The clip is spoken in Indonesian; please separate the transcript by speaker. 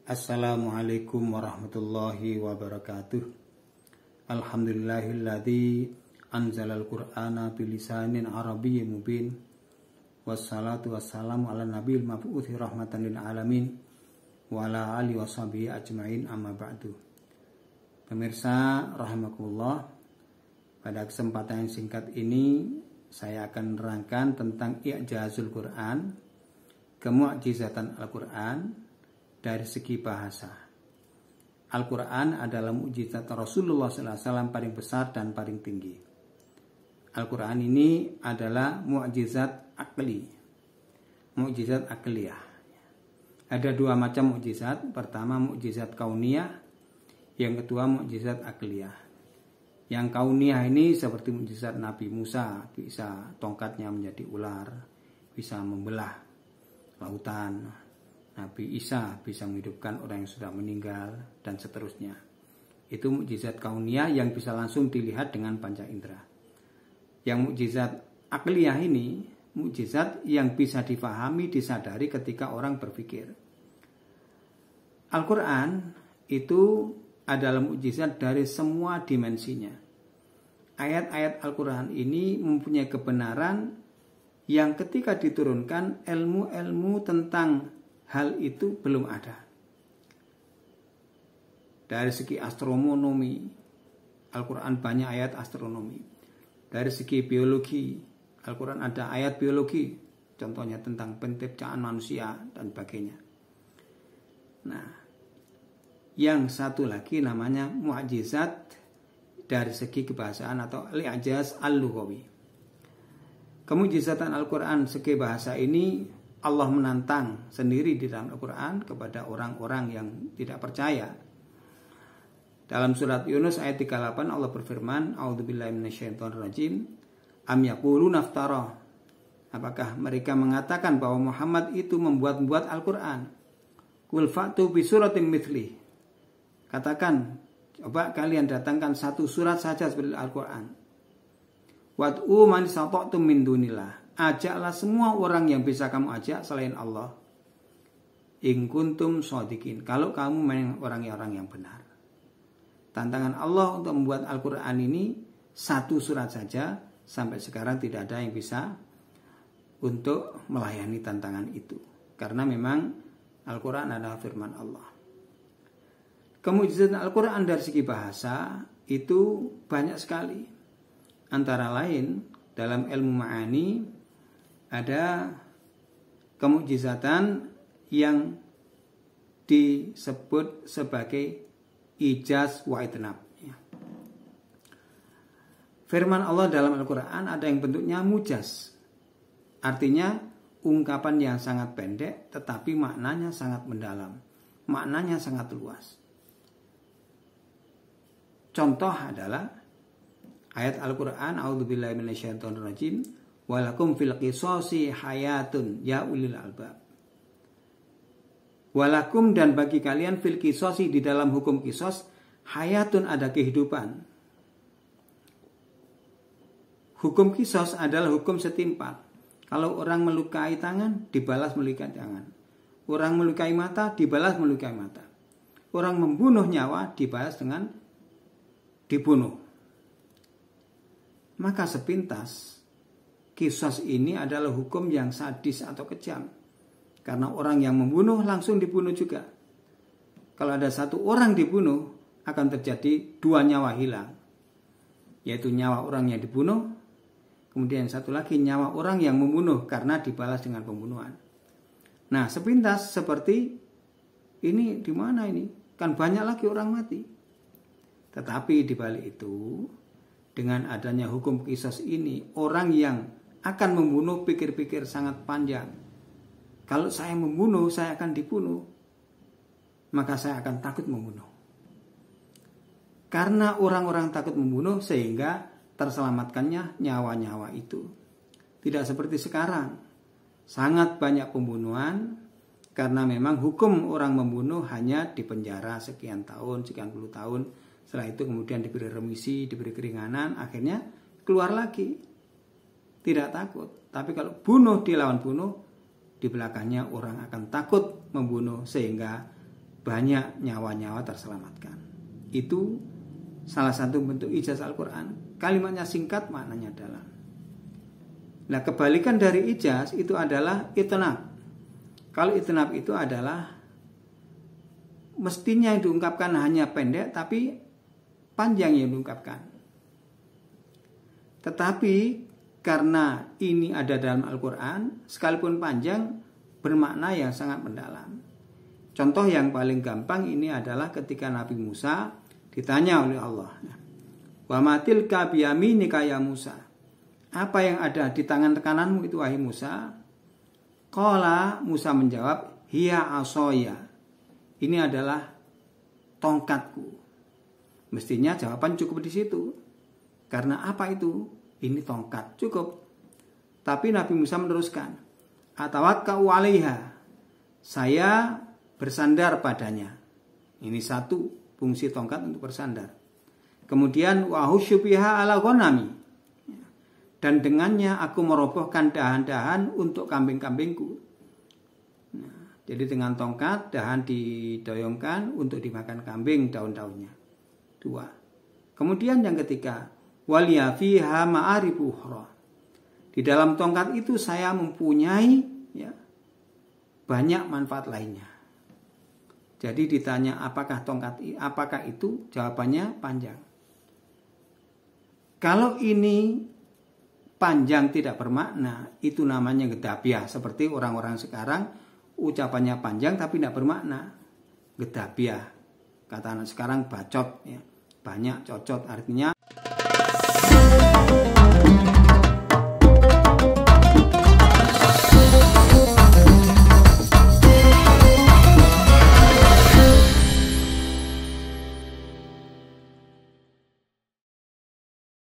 Speaker 1: Assalamualaikum warahmatullahi wabarakatuh. Alhamdulillahilladzi anzalal qur'ana bilisanin arabiyyin mubin. Wassalatu wassalamu ala nabiyil mab'uthi rahmatan lil alamin wa ala alihi washabihi ajmain, amma ba'du. Pemirsa rahimakumullah, pada kesempatan yang singkat ini saya akan menerangkan tentang i'jazul Quran, kemu'jizatan Al-Quran dari segi bahasa. Al-Quran adalah mukjizat Rasulullah SAW paling besar dan paling tinggi. Al-Quran ini adalah mukjizat akli, mukjizat akliyah. Ada dua macam mukjizat. Pertama mukjizat kauniyah, yang kedua mukjizat akliyah. Yang kauniyah ini seperti mukjizat Nabi Musa, bisa tongkatnya menjadi ular, bisa membelah lautan. Nabi Isa bisa menghidupkan orang yang sudah meninggal, dan seterusnya. Itu mukjizat kauniyah yang bisa langsung dilihat dengan panca indera. Yang mukjizat akliyah ini mukjizat yang bisa difahami, disadari ketika orang berpikir. Al-Quran itu adalah mukjizat dari semua dimensinya. Ayat-ayat Al-Quran ini mempunyai kebenaran yang ketika diturunkan ilmu-ilmu tentang hal itu belum ada. Dari segi astronomi, Al-Quran banyak ayat astronomi. Dari segi biologi, Al-Quran ada ayat biologi, contohnya tentang penciptaan manusia dan sebagainya. Nah, yang satu lagi namanya mukjizat dari segi kebahasaan atau al-i'jaz al-lughawi. Kemukjizatan Al-Quran segi bahasa ini Allah menantang sendiri di dalam Al-Quran kepada orang-orang yang tidak percaya. Dalam surat Yunus ayat 38 Allah berfirman, A'udzubillahi minasyaitonirrajim, am yaquluna iftara. Apakah mereka mengatakan bahwa Muhammad itu membuat-buat Al-Quran? Qul fa'tu bi suratin mithli. Katakan, coba kalian datangkan satu surat saja seperti Al-Quran. Wad'u man istata'tum min dunillah. Ajaklah semua orang yang bisa kamu ajak selain Allah. In kuntum shodiqin. Kalau kamu memang orang-orang yang benar. Tantangan Allah untuk membuat Al-Quran ini satu surat saja. Sampai sekarang tidak ada yang bisa untuk melayani tantangan itu. Karena memang Al-Quran adalah firman Allah. Kemujizatan Al-Quran dari segi bahasa itu banyak sekali. Antara lain dalam ilmu ma'ani ada kemukjizatan yang disebut sebagai ijaz wa itnab. Firman Allah dalam Al-Quran ada yang bentuknya mujaz. Artinya ungkapan yang sangat pendek tetapi maknanya sangat mendalam. Maknanya sangat luas. Contoh adalah ayat Al-Quran, A'udzubillahi minasyaitonirrajim, walakum fil qisasi hayatun ya ulil albab. Walakum, dan bagi kalian, fil qisasi, di dalam hukum qisas, hayatun, ada kehidupan. Hukum qisas adalah hukum setimpal. Kalau orang melukai tangan, dibalas melukai tangan. Orang melukai mata, dibalas melukai mata. Orang membunuh nyawa, dibalas dengan dibunuh. Maka sepintas qisas ini adalah hukum yang sadis atau kejam. Karena orang yang membunuh langsung dibunuh juga. Kalau ada satu orang dibunuh, akan terjadi dua nyawa hilang. Yaitu nyawa orang yang dibunuh, kemudian satu lagi nyawa orang yang membunuh karena dibalas dengan pembunuhan. Nah, sepintas seperti ini, di mana ini? Kan banyak lagi orang mati. Tetapi di balik itu, dengan adanya hukum qisas ini, orang yang akan membunuh pikir-pikir sangat panjang. Kalau saya membunuh, saya akan dibunuh. Maka saya akan takut membunuh. Karena orang-orang takut membunuh sehingga terselamatkannya nyawa-nyawa itu. Tidak seperti sekarang. Sangat banyak pembunuhan karena memang hukum orang membunuh hanya dipenjara sekian tahun, sekian puluh tahun. Setelah itu kemudian diberi remisi, diberi keringanan, akhirnya keluar lagi. Tidak takut. Tapi kalau bunuh dilawan bunuh, di belakangnya orang akan takut membunuh sehingga banyak nyawa-nyawa terselamatkan. Itu salah satu bentuk ijazah Al-Quran. Kalimatnya singkat, maknanya dalam. Nah, kebalikan dari ijaz itu adalah itnab. Kalau itnab itu adalah mestinya yang diungkapkan hanya pendek, tapi panjang yang diungkapkan. Tetapi karena ini ada dalam Al-Quran, sekalipun panjang, bermakna yang sangat mendalam. Contoh yang paling gampang ini adalah ketika Nabi Musa ditanya oleh Allah, wa matil ka biyaminika ya Musa, apa yang ada di tangan kananmu itu wahai Musa? Qala, Musa menjawab, hiya asoya, ini adalah tongkatku. Mestinya jawaban cukup di situ. Karena apa itu? Ini tongkat, cukup. Tapi Nabi Musa meneruskan, atawakkau 'alaiha, saya bersandar padanya. Ini satu fungsi tongkat untuk bersandar. Kemudian wa husyu biha ala ghanami, dan dengannya aku merobohkan dahan-dahan untuk kambing-kambingku. Nah, jadi dengan tongkat dahan didoyongkan untuk dimakan kambing daun-daunnya. 2. Kemudian yang ketiga, waliya fiha ma'aribu ukhra. Di dalam tongkat itu saya mempunyai banyak manfaat lainnya. Jadi ditanya apakah itu, jawabannya panjang. Kalau ini panjang tidak bermakna, itu namanya gedabiah. Seperti orang-orang sekarang ucapannya panjang tapi tidak bermakna. Gedabiah. Kata anak sekarang bacot, banyak cocot, artinya